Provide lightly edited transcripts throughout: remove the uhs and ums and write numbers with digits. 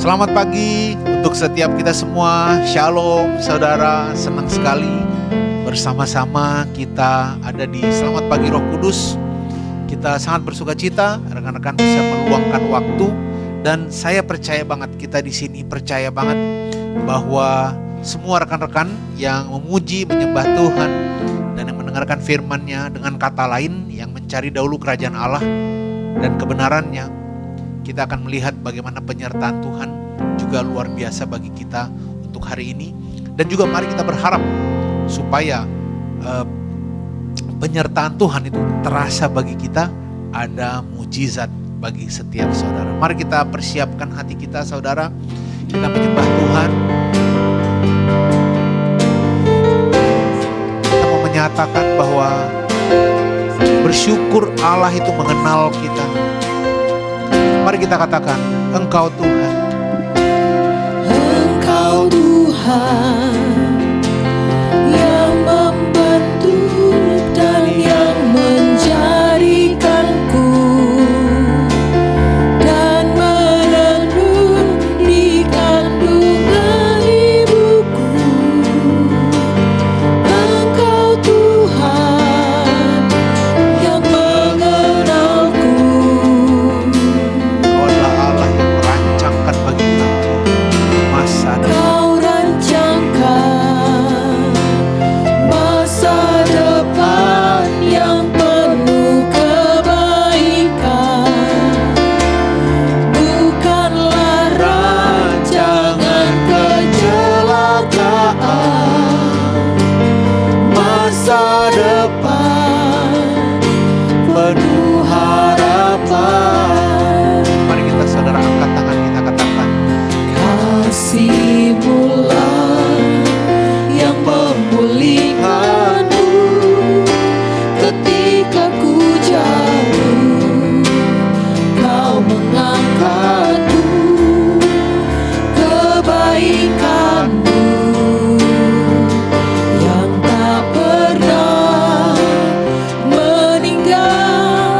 Selamat pagi untuk setiap kita semua. Shalom saudara, senang sekali bersama-sama kita ada di Selamat Pagi Roh Kudus. Kita sangat bersuka cita rekan-rekan bisa meluangkan waktu, dan saya percaya banget, kita di sini percaya banget bahwa semua rekan-rekan yang memuji, menyembah Tuhan dan yang mendengarkan firman-Nya dengan kata lain yang mencari dahulu kerajaan Allah dan kebenarannya, kita akan melihat bagaimana penyertaan Tuhan juga luar biasa bagi kita untuk hari ini. Dan juga mari kita berharap supaya penyertaan Tuhan itu terasa bagi kita, ada mujizat bagi setiap saudara. Mari kita persiapkan hati kita saudara, kita menyembah Tuhan. Kita mau menyatakan bahwa bersyukur Allah itu mengenal kita. Mari kita katakan, Engkau Tuhan. Engkau Tuhan yang membentuk dan yang menjadikanku dan menenun di kandungan ibuku. Engkau Tuhan yang mengenalku. Kau adalah Allah yang merancangkan bagi kami masa depan. Kau rancangkan masa depan yang penuh kebaikan, bukanlah rancangan kecelakaan. Masa depan penuh harapan. Mari kita saudara angkat tangan, kita katakan, Kasih-Mulah yang memulihkanku ketika ku jatuh. Kau mengangkatku, kebaikanmu yang tak pernah meninggalkanku.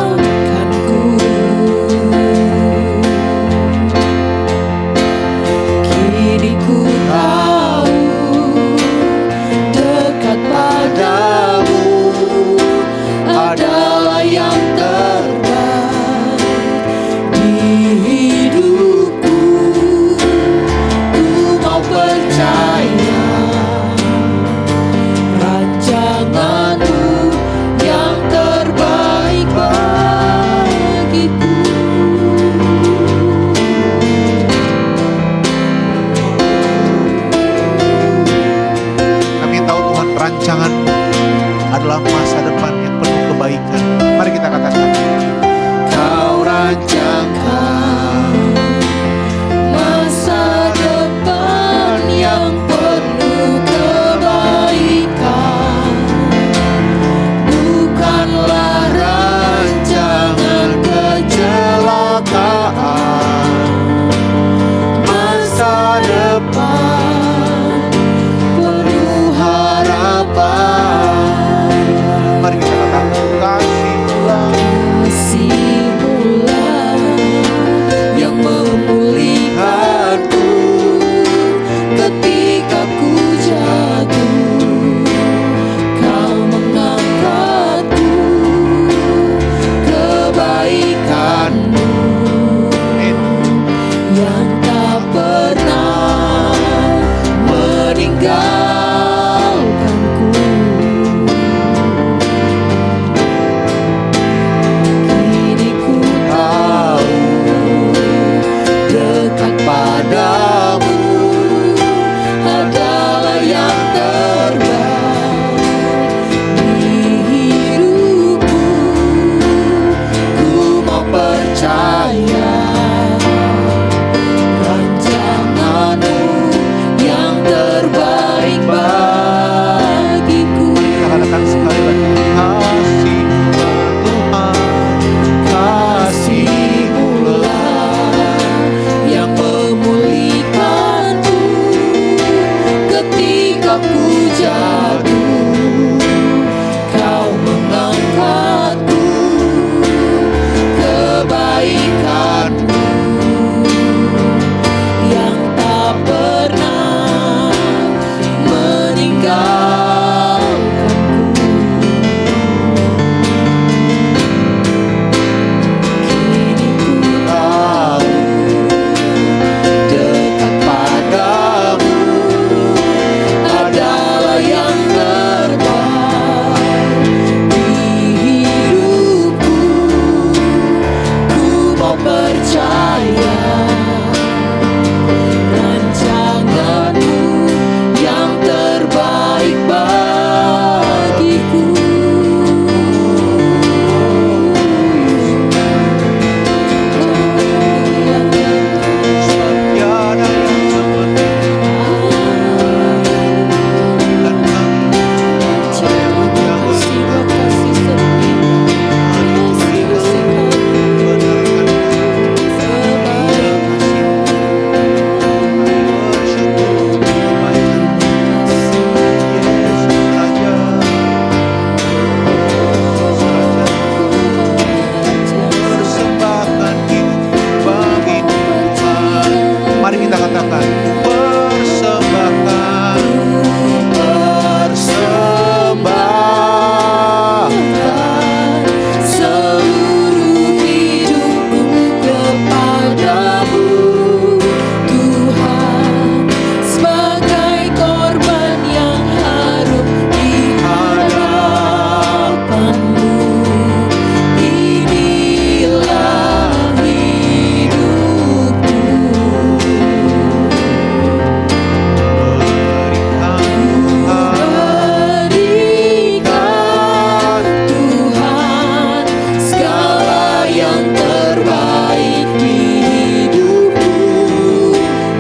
yang terbaik di hidupku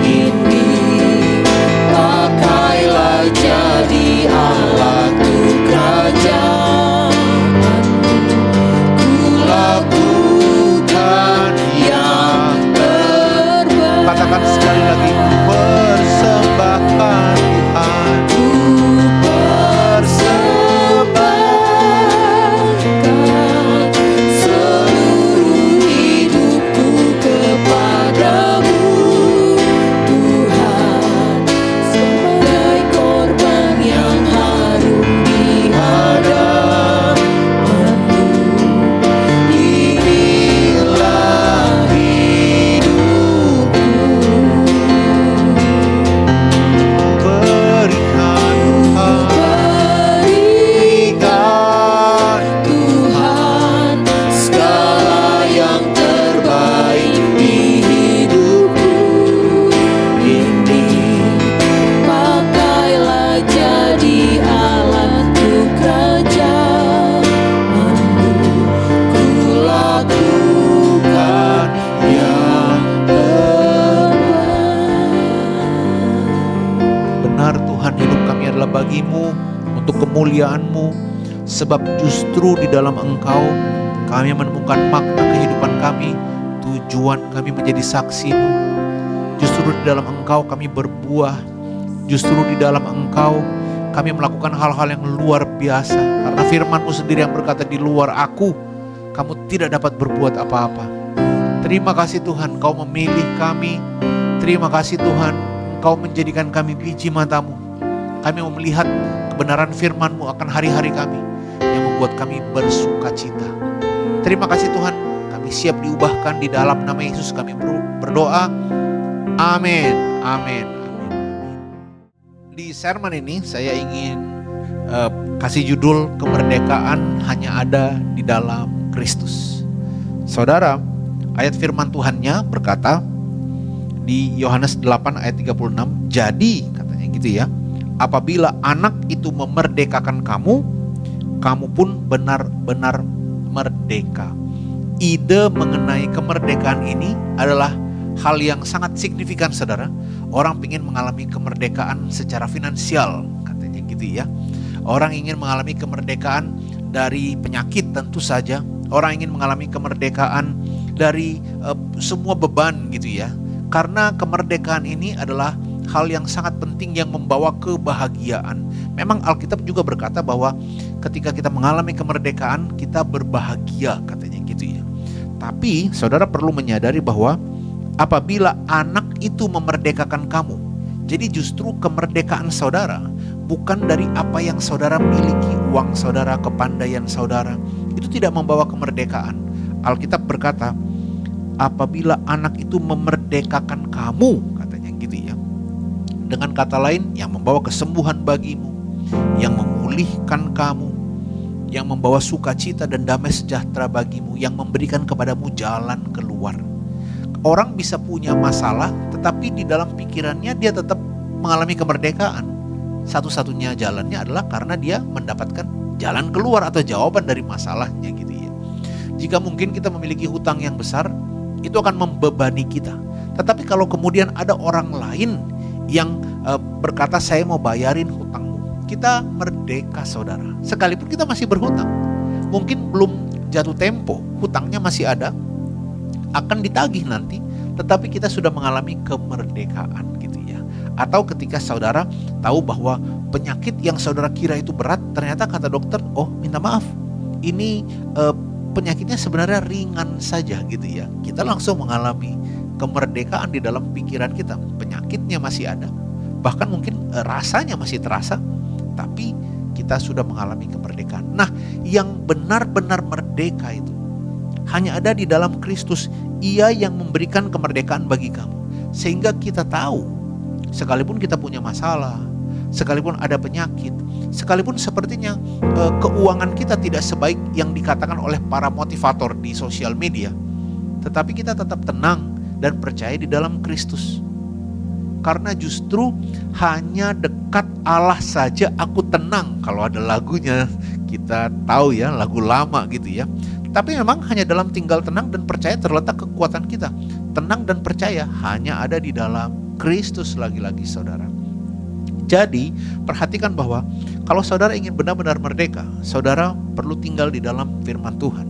ini. Pakailah jadi alat untuk kerajaanmu. Ku lakukan yang terbaik. Katakan sekali lagi, persembahkan Tuhan. Ku persembahkan seluruh hidupku kepadamu, Tuhan, sebagai korban yang harum di hadapan-Mu. Inilah hidupku. Berikan Tuhan, Berikan Tuhan segala yang terbaik di hidupku ini. Pakailah jadi alat untuk kerajaanmu. Ku lakukan yang terbaik. benar Tuhan, hidup kami adalah bagimu, untuk kemuliaan-Mu, sebab justru di dalam Engkau kami menemukan makna kehidupan kami, tujuan kami menjadi saksi-Mu. Justru di dalam Engkau kami berbuah, justru di dalam Engkau kami melakukan hal-hal yang luar biasa, karena firman-Mu sendiri yang berkata, di luar aku kamu tidak dapat berbuat apa-apa. Terima kasih Tuhan, Kau memilih kami. Terima kasih Tuhan, Engkau menjadikan kami biji mata-Mu. Kami mau melihat kebenaran firman-Mu akan hari-hari kami, yang membuat kami bersuka cita. Terima kasih Tuhan, kami siap diubahkan di dalam nama Yesus kami berdoa. Amin, amin, amin. Di sermon ini saya ingin kasih judul, kemerdekaan hanya ada di dalam Kristus. Saudara, ayat firman Tuhannya berkata di Yohanes 8 ayat 36, jadi katanya gitu ya, apabila anak itu memerdekakan kamu, kamu pun benar-benar merdeka. Ide mengenai kemerdekaan ini adalah hal yang sangat signifikan saudara. Orang ingin mengalami kemerdekaan secara finansial, katanya gitu ya. Orang ingin mengalami kemerdekaan dari penyakit tentu saja. Orang ingin mengalami kemerdekaan dari semua beban gitu ya. Karena kemerdekaan ini adalah hal yang sangat penting yang membawa kebahagiaan. Memang Alkitab juga berkata bahwa ketika kita mengalami kemerdekaan, kita berbahagia, katanya gitu ya. Tapi saudara perlu menyadari bahwa apabila anak itu memerdekakan kamu, jadi justru kemerdekaan saudara bukan dari apa yang saudara miliki, uang saudara, kepandaian saudara, itu tidak membawa kemerdekaan. Alkitab berkata, apabila anak itu memerdekakan kamu, katanya gitu ya. Dengan kata lain, yang membawa kesembuhan bagimu, yang memulihkan kamu, yang membawa sukacita dan damai sejahtera bagimu, yang memberikan kepadamu jalan keluar. Orang bisa punya masalah, tetapi di dalam pikirannya dia tetap mengalami kemerdekaan. Satu-satunya jalannya adalah karena dia mendapatkan jalan keluar atau jawaban dari masalahnya gitu ya. Jika mungkin kita memiliki hutang yang besar, itu akan membebani kita. Tetapi kalau kemudian ada orang lain yang berkata, saya mau bayarin hutangmu, kita merdeka saudara. Sekalipun kita masih berhutang, mungkin belum jatuh tempo, hutangnya masih ada, akan ditagih nanti, tetapi kita sudah mengalami kemerdekaan gitu ya. Atau ketika saudara tahu bahwa penyakit yang saudara kira itu berat, ternyata kata dokter, oh minta maaf, ini penyakitnya sebenarnya ringan saja gitu ya. Kita langsung mengalami kemerdekaan di dalam pikiran kita. Penyakitnya masih ada, bahkan mungkin rasanya masih terasa, tapi kita sudah mengalami kemerdekaan. Nah, yang benar-benar merdeka itu hanya ada di dalam Kristus. Ia yang memberikan kemerdekaan bagi kamu. Sehingga kita tahu, sekalipun kita punya masalah, sekalipun ada penyakit, sekalipun sepertinya keuangan kita tidak sebaik yang dikatakan oleh para motivator di sosial media, tetapi kita tetap tenang dan percaya di dalam Kristus. Karena justru hanya dekat Allah saja aku tenang. Kalau ada lagunya, kita tahu ya, lagu lama gitu ya. Tapi memang hanya dalam tinggal tenang dan percaya terletak kekuatan kita. Tenang dan percaya hanya ada di dalam Kristus lagi-lagi saudara. Jadi perhatikan bahwa kalau saudara ingin benar-benar merdeka, saudara perlu tinggal di dalam firman Tuhan.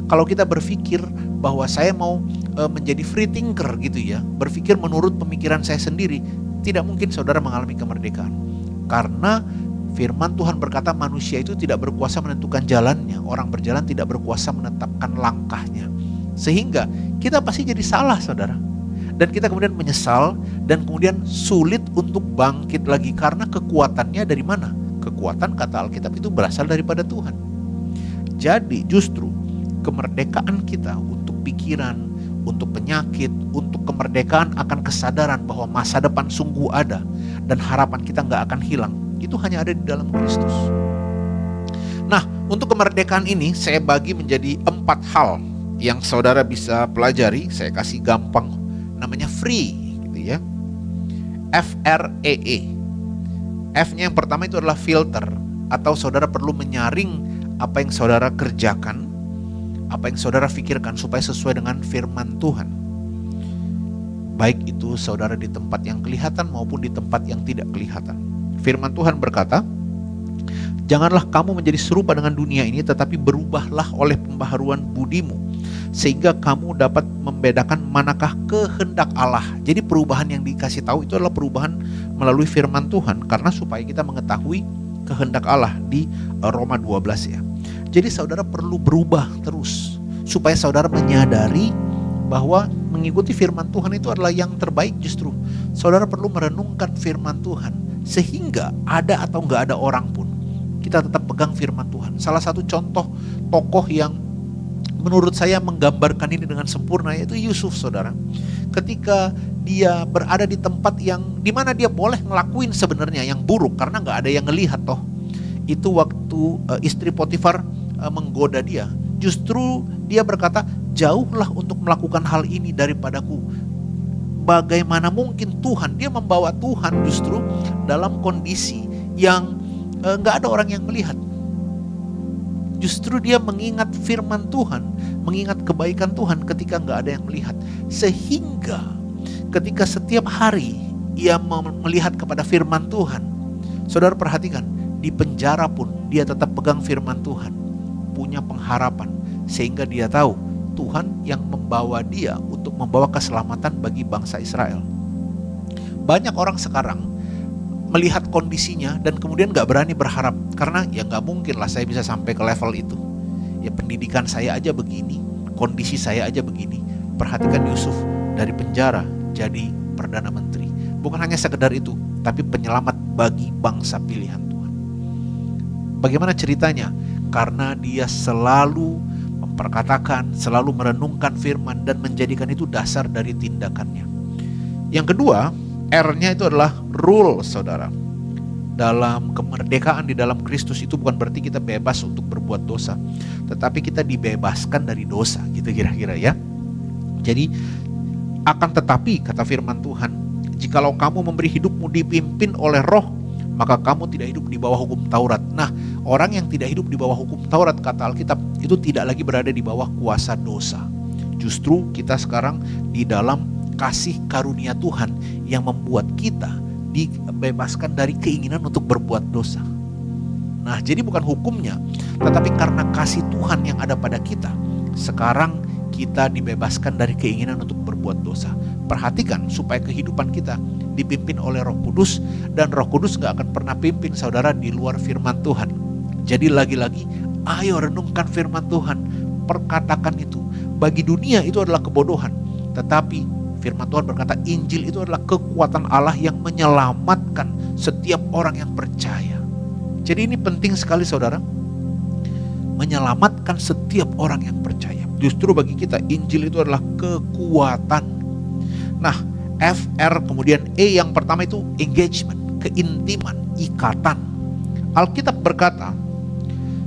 Kalau kita berpikir bahwa saya mau menjadi free thinker gitu ya, berpikir menurut pemikiran saya sendiri, tidak mungkin saudara mengalami kemerdekaan. Karena firman Tuhan berkata manusia itu tidak berkuasa menentukan jalannya, orang berjalan tidak berkuasa menetapkan langkahnya. Sehingga kita pasti jadi salah saudara. Dan kita kemudian menyesal dan kemudian sulit untuk bangkit lagi karena kekuatannya dari mana? Kekuatan kata Alkitab itu berasal daripada Tuhan. Jadi justru kemerdekaan kita untuk pikiran, untuk penyakit, untuk kemerdekaan akan kesadaran bahwa masa depan sungguh ada dan harapan kita gak akan hilang, itu hanya ada di dalam Kristus. Nah, untuk kemerdekaan ini saya bagi menjadi 4 hal yang saudara bisa pelajari. Saya kasih gampang, namanya free gitu ya. FREE. F-nya yang pertama itu adalah filter, atau saudara perlu menyaring apa yang saudara kerjakan, apa yang saudara pikirkan supaya sesuai dengan firman Tuhan. Baik itu saudara di tempat yang kelihatan maupun di tempat yang tidak kelihatan. Firman Tuhan berkata, janganlah kamu menjadi serupa dengan dunia ini, tetapi berubahlah oleh pembaharuan budimu, sehingga kamu dapat membedakan manakah kehendak Allah. Jadi perubahan yang dikasih tahu itu adalah perubahan melalui firman Tuhan, karena supaya kita mengetahui kehendak Allah di Roma 12 ya. Jadi saudara perlu berubah terus supaya saudara menyadari bahwa mengikuti firman Tuhan itu adalah yang terbaik. Justru saudara perlu merenungkan firman Tuhan sehingga ada atau gak ada orang pun kita tetap pegang firman Tuhan. Salah satu contoh tokoh yang menurut saya menggambarkan ini dengan sempurna yaitu Yusuf saudara. Ketika dia berada di tempat yang dimana dia boleh ngelakuin sebenarnya yang buruk karena gak ada yang ngelihat toh. Itu waktu istri Potifar menggoda dia. Justru dia berkata, jauhlah untuk melakukan hal ini daripadaku. Bagaimana mungkin Tuhan, dia membawa Tuhan justru dalam kondisi yang gak ada orang yang melihat. Justru dia mengingat firman Tuhan, mengingat kebaikan Tuhan ketika gak ada yang melihat. Sehingga ketika setiap hari ia melihat kepada firman Tuhan, saudara perhatikan, di penjara pun dia tetap pegang firman Tuhan, punya pengharapan, sehingga dia tahu Tuhan yang membawa dia untuk membawa keselamatan bagi bangsa Israel. Banyak orang sekarang melihat kondisinya dan kemudian gak berani berharap, karena ya gak mungkin lah saya bisa sampai ke level itu. Ya pendidikan saya aja begini, kondisi saya aja begini. Perhatikan Yusuf dari penjara jadi Perdana Menteri. Bukan hanya sekedar itu, tapi penyelamat bagi bangsa pilihan Tuhan. Bagaimana ceritanya? Karena dia selalu memperkatakan, selalu merenungkan firman dan menjadikan itu dasar dari tindakannya. Yang kedua, R-nya itu adalah rule saudara. Dalam kemerdekaan di dalam Kristus itu bukan berarti kita bebas untuk berbuat dosa, tetapi kita dibebaskan dari dosa gitu kira-kira ya. Jadi akan tetapi kata firman Tuhan, jikalau kamu memberi hidupmu dipimpin oleh Roh, maka kamu tidak hidup di bawah hukum Taurat. Nah, orang yang tidak hidup di bawah hukum Taurat kata Alkitab itu tidak lagi berada di bawah kuasa dosa. Justru kita sekarang di dalam kasih karunia Tuhan yang membuat kita dibebaskan dari keinginan untuk berbuat dosa. Nah, jadi bukan hukumnya, tetapi karena kasih Tuhan yang ada pada kita, sekarang kita dibebaskan dari keinginan untuk berbuat dosa. Perhatikan supaya kehidupan kita dipimpin oleh Roh Kudus, dan Roh Kudus gak akan pernah pimpin saudara di luar firman Tuhan. Jadi lagi-lagi ayo renungkan firman Tuhan, perkatakan itu. Bagi dunia itu adalah kebodohan, tetapi firman Tuhan berkata Injil itu adalah kekuatan Allah yang menyelamatkan setiap orang yang percaya. Jadi ini penting sekali saudara, menyelamatkan setiap orang yang percaya. Justru bagi kita Injil itu adalah kekuatan. Nah, FR kemudian E yang pertama itu engagement, keintiman, ikatan. Alkitab berkata,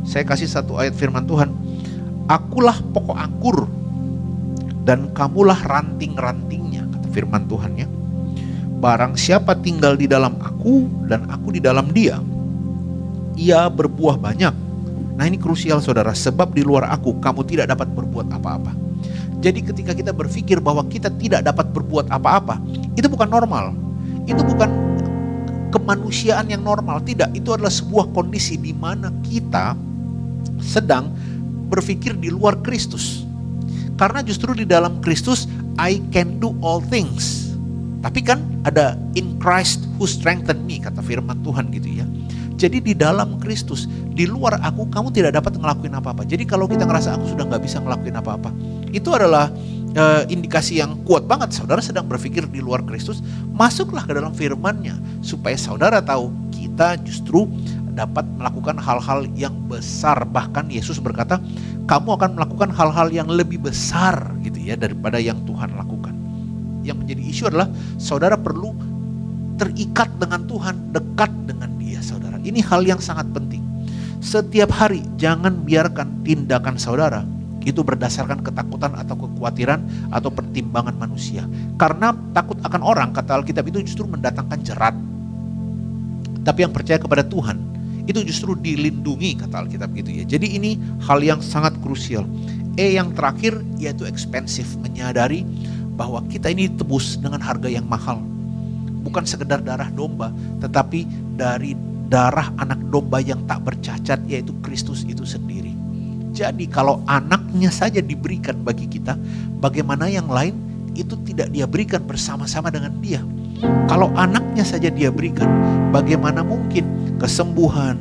saya kasih satu ayat firman Tuhan, akulah pokok anggur dan kamulah ranting-rantingnya, kata firman Tuhan ya. Barang siapa tinggal di dalam aku dan aku di dalam dia, ia berbuah banyak. Nah ini krusial saudara, sebab di luar aku kamu tidak dapat berbuat apa-apa. Jadi ketika kita berpikir bahwa kita tidak dapat berbuat apa-apa, itu bukan normal. Itu bukan kemanusiaan yang normal, tidak. Itu adalah sebuah kondisi di mana kita sedang berpikir di luar Kristus. Karena justru di dalam Kristus, I can do all things. Tapi kan ada in Christ who strengthen me, kata firman Tuhan gitu ya. Jadi di dalam Kristus, di luar aku kamu tidak dapat ngelakuin apa-apa. Jadi kalau kita ngerasa aku sudah gak bisa ngelakuin apa-apa, itu adalah indikasi yang kuat banget. Saudara sedang berpikir di luar Kristus. Masuklah ke dalam firman-Nya supaya saudara tahu kita justru dapat melakukan hal-hal yang besar. Bahkan Yesus berkata, kamu akan melakukan hal-hal yang lebih besar gitu ya daripada yang Tuhan lakukan. Yang menjadi isu adalah saudara perlu terikat dengan Tuhan, dekat dengan Dia saudara. Ini hal yang sangat penting. Setiap hari jangan biarkan tindakan saudara itu berdasarkan ketakutan atau kekhawatiran atau pertimbangan manusia. Karena takut akan orang, kata Alkitab, itu justru mendatangkan jerat. Tapi yang percaya kepada Tuhan itu justru dilindungi, kata Alkitab gitu ya. Jadi ini hal yang sangat krusial. Yang terakhir yaitu expensive, menyadari bahwa kita ini ditebus dengan harga yang mahal. Bukan sekedar darah domba, tetapi dari darah anak domba yang tak bercacat, yaitu Kristus itu sendiri. Jadi kalau anaknya saja diberikan bagi kita, bagaimana yang lain itu tidak dia berikan bersama-sama dengan dia. Kalau anaknya saja dia berikan, bagaimana mungkin kesembuhan,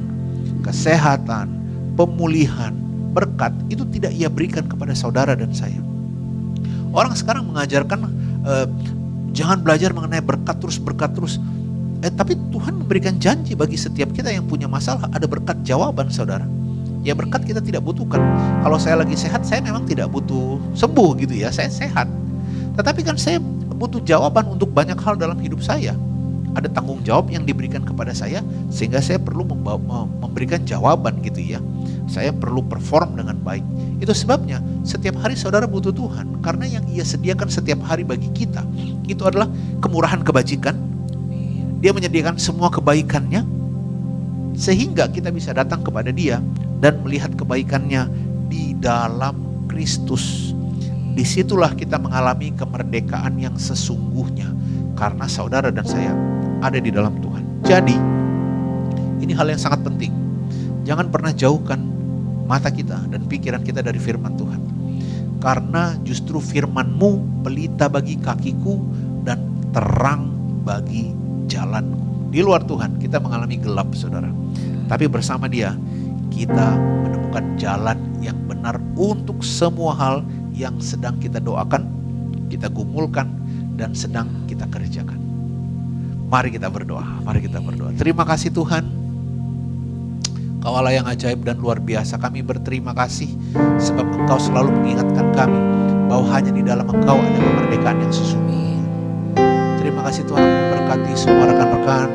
kesehatan, pemulihan, berkat itu tidak ia berikan kepada saudara dan saya. Orang sekarang mengajarkan jangan belajar mengenai berkat terus. Tapi Tuhan memberikan janji bagi setiap kita yang punya masalah, ada berkat jawaban saudara. Ya berkat kita tidak butuhkan. Kalau saya lagi sehat, saya memang tidak butuh sembuh gitu ya, saya sehat. Tetapi kan saya butuh jawaban untuk banyak hal dalam hidup saya. Ada tanggung jawab yang diberikan kepada saya, sehingga saya perlu memberikan jawaban gitu ya. Saya perlu perform dengan baik. Itu sebabnya setiap hari saudara butuh Tuhan. Karena yang Ia sediakan setiap hari bagi kita, itu adalah kemurahan kebajikan. Dia menyediakan semua kebaikannya, sehingga kita bisa datang kepada Dia dan melihat kebaikannya di dalam Kristus. Disitulah kita mengalami kemerdekaan yang sesungguhnya, karena saudara dan saya ada di dalam Tuhan. Jadi ini hal yang sangat penting. Jangan pernah jauhkan mata kita dan pikiran kita dari firman Tuhan. Karena justru firman-Mu pelita bagi kakiku dan terang bagi jalanku. Di luar Tuhan kita mengalami gelap saudara. Tapi bersama Dia kita menemukan jalan yang benar untuk semua hal yang sedang kita doakan, kita gumulkan, dan sedang kita kerjakan. Mari kita berdoa, mari kita berdoa. Terima kasih Tuhan, Kau Allah yang ajaib dan luar biasa. Kami berterima kasih sebab Engkau selalu mengingatkan kami bahwa hanya di dalam Engkau ada kemerdekaan yang sesungguhnya. Terima kasih Tuhan, memberkati semua rekan-rekan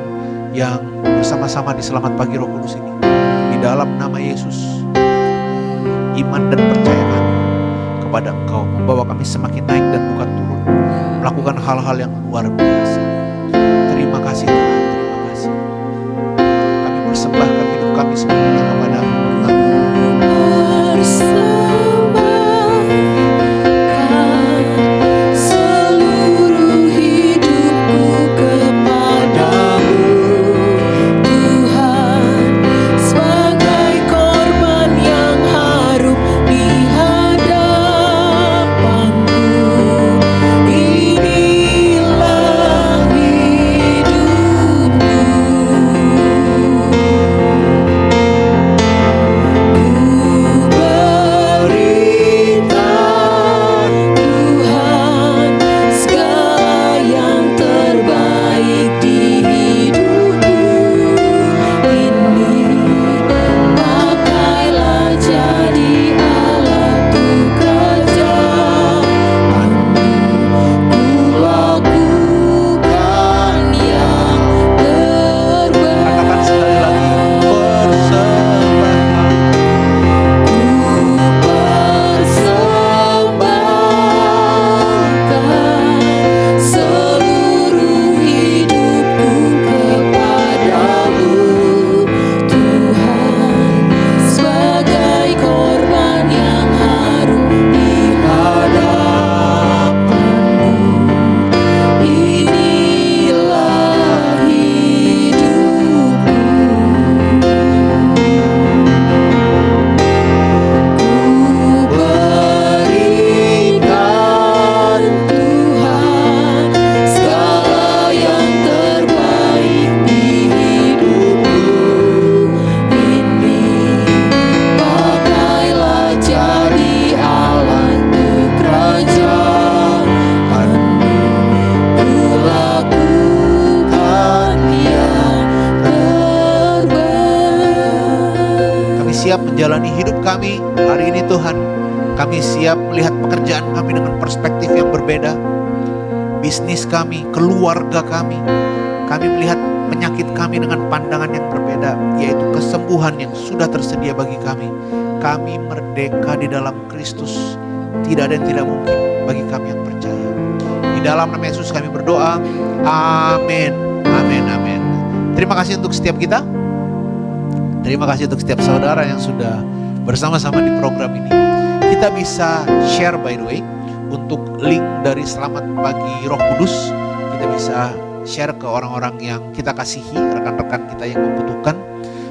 yang bersama-sama di Selamat Pagi Roh Kudus ini. Di dalam nama Yesus, iman dan percaya kami kepada Engkau membawa kami semakin naik dan bukan turun, melakukan hal-hal yang luar biasa. Terima kasih Tuhan, terima kasih. Kami persembahkan hidup kami sepenuhnya kepada-Mu. Seluruh hidupku kepadamu, Tuhan, sebagai korban yang harum di hadapan-Mu. Inilah hidupku. Kami siap melihat pekerjaan kami dengan perspektif yang berbeda. Bisnis kami, keluarga kami. Kami melihat penyakit kami dengan pandangan yang berbeda, yaitu kesembuhan yang sudah tersedia bagi kami. Kami merdeka di dalam Kristus. Tidak ada yang tidak mungkin bagi kami yang percaya. Di dalam nama Yesus kami berdoa. Amin. Amin. Amin. Terima kasih untuk setiap kita. Terima kasih untuk setiap saudara yang sudah bersama-sama di program ini. Kita bisa share, by the way, untuk link dari Selamat Pagi Roh Kudus. Kita bisa share ke orang-orang yang kita kasihi, rekan-rekan kita yang membutuhkan,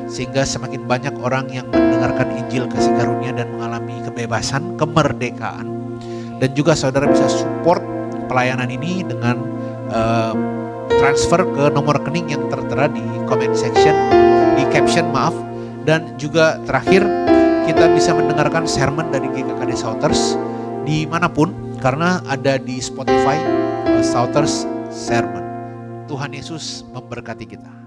sehingga semakin banyak orang yang mendengarkan Injil kasih karunia dan mengalami kebebasan, kemerdekaan. Dan juga saudara bisa support pelayanan ini dengan transfer ke nomor rekening yang tertera di comment section, di caption maaf. Dan juga terakhir, kita bisa mendengarkan sermon dari GKKD Shouters dimanapun, karena ada di Spotify Shouters Sermon. Tuhan Yesus memberkati kita.